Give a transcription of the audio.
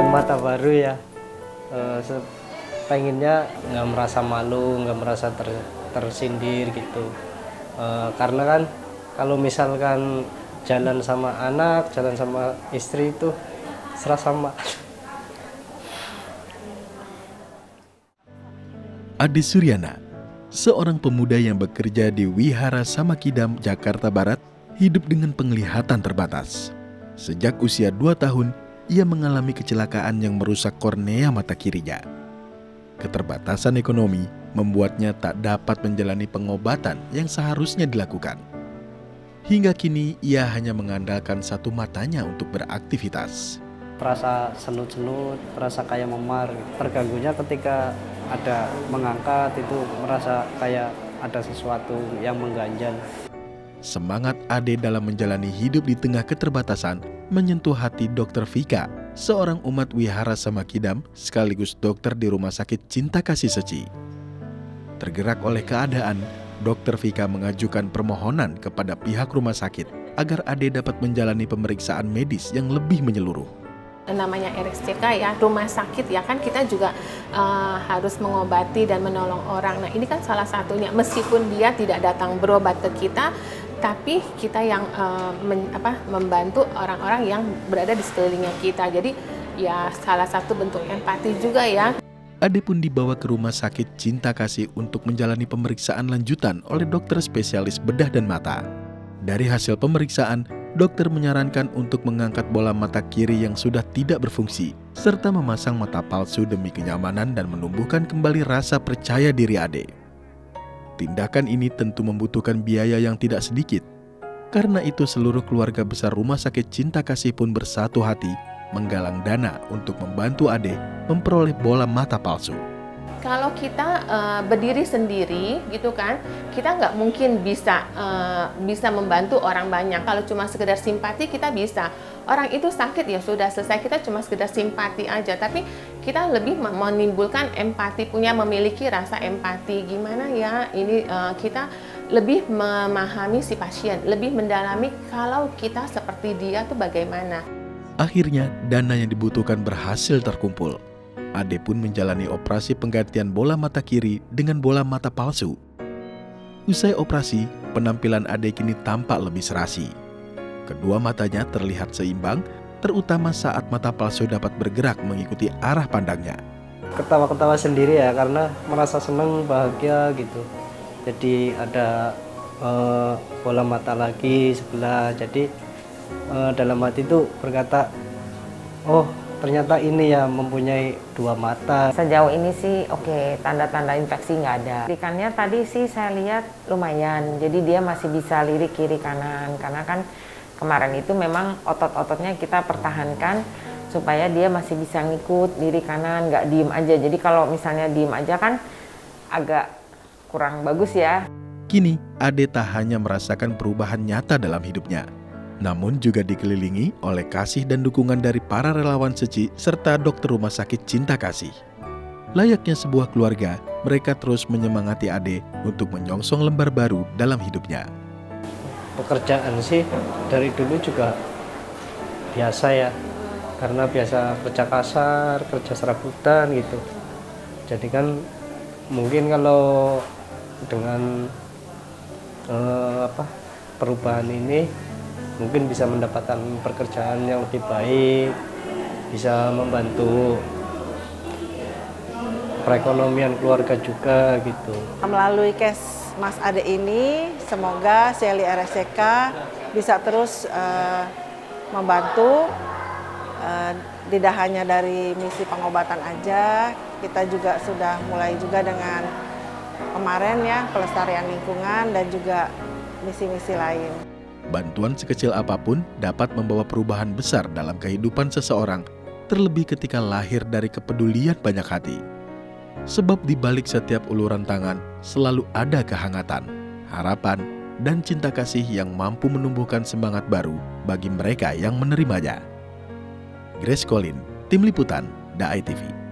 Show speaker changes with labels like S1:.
S1: bidang mata baru ya. Pengennya nggak merasa malu, nggak merasa tersindir gitu. Karena kan kalau misalkan jalan sama anak, jalan sama istri itu serasa sama.
S2: Ade Suryana, seorang pemuda yang bekerja di Wihara Samakidam, Jakarta Barat, hidup dengan penglihatan terbatas. Sejak usia 2 tahun, ia mengalami kecelakaan yang merusak kornea mata kirinya. Keterbatasan ekonomi membuatnya tak dapat menjalani pengobatan yang seharusnya dilakukan. Hingga kini, ia hanya mengandalkan satu matanya untuk beraktivitas.
S1: Merasa senut-senut, merasa kayak memar. Terganggunya ketika ada mengangkat itu merasa kayak ada sesuatu yang mengganjal.
S2: Semangat Ade dalam menjalani hidup di tengah keterbatasan menyentuh hati Dr. Vika, seorang umat Wihara Samakidam sekaligus dokter di Rumah Sakit Cinta Kasih Seci. Tergerak oleh keadaan, Dr. Vika mengajukan permohonan kepada pihak rumah sakit agar Ade dapat menjalani pemeriksaan medis yang lebih menyeluruh.
S3: Namanya RSCK ya, rumah sakit ya kan, kita juga harus mengobati dan menolong orang. Nah ini kan salah satunya, meskipun dia tidak datang berobat ke kita, tapi kita yang membantu orang-orang yang berada di sekelilingnya kita. Jadi ya salah satu bentuk empati juga ya.
S2: Ade pun dibawa ke Rumah Sakit Cinta Kasih untuk menjalani pemeriksaan lanjutan oleh dokter spesialis bedah dan mata. Dari hasil pemeriksaan, dokter menyarankan untuk mengangkat bola mata kiri yang sudah tidak berfungsi, serta memasang mata palsu demi kenyamanan dan menumbuhkan kembali rasa percaya diri Ade. Tindakan ini tentu membutuhkan biaya yang tidak sedikit. Karena itu seluruh keluarga besar Rumah Sakit Cinta Kasih pun bersatu hati menggalang dana untuk membantu Ade memperoleh bola mata palsu.
S3: Kalau kita berdiri sendiri gitu kan, kita nggak mungkin bisa membantu orang banyak. Kalau cuma sekedar simpati kita bisa. Orang itu sakit ya sudah selesai, kita cuma sekedar simpati aja. Tapi kita lebih menimbulkan empati, memiliki rasa empati. Gimana ya ini kita lebih memahami si pasien, lebih mendalami kalau kita seperti dia tuh bagaimana.
S2: Akhirnya dana yang dibutuhkan berhasil terkumpul. Ade pun menjalani operasi penggantian bola mata kiri dengan bola mata palsu. Usai operasi, penampilan Ade kini tampak lebih serasi. Kedua matanya terlihat seimbang, terutama saat mata palsu dapat bergerak mengikuti arah pandangnya.
S1: Ketawa-ketawa sendiri ya, karena merasa senang, bahagia gitu. Jadi ada bola mata lagi sebelah. Jadi dalam hati itu berkata, oh ternyata ini ya mempunyai 2 mata.
S4: Sejauh ini sih oke, tanda-tanda infeksi nggak ada. Likannya tadi sih saya lihat lumayan, jadi dia masih bisa lirik kiri kanan. Karena kan kemarin itu memang otot-ototnya kita pertahankan supaya dia masih bisa ngikut kiri kanan, nggak diem aja. Jadi kalau misalnya diem aja kan agak kurang bagus ya.
S2: Kini Ade tak hanya merasakan perubahan nyata dalam hidupnya, namun juga dikelilingi oleh kasih dan dukungan dari para relawan Seci serta dokter Rumah Sakit Cinta Kasih. Layaknya sebuah keluarga, mereka terus menyemangati Ade untuk menyongsong lembar baru dalam hidupnya.
S1: Pekerjaan sih dari dulu juga biasa ya, karena biasa kerja kasar, kerja serabutan gitu. Jadi kan mungkin kalau dengan perubahan ini mungkin bisa mendapatkan pekerjaan yang lebih baik, bisa membantu perekonomian keluarga juga gitu.
S5: Melalui case Mas Ade ini, semoga Seli RSCK bisa terus membantu, tidak hanya dari misi pengobatan aja, kita juga sudah mulai juga dengan kemarin ya, pelestarian lingkungan dan juga misi-misi lain.
S2: Bantuan sekecil apapun dapat membawa perubahan besar dalam kehidupan seseorang, terlebih ketika lahir dari kepedulian banyak hati. Sebab di balik setiap uluran tangan selalu ada kehangatan, harapan, dan cinta kasih yang mampu menumbuhkan semangat baru bagi mereka yang menerimanya. Grace Colin, Tim Liputan, DAI TV.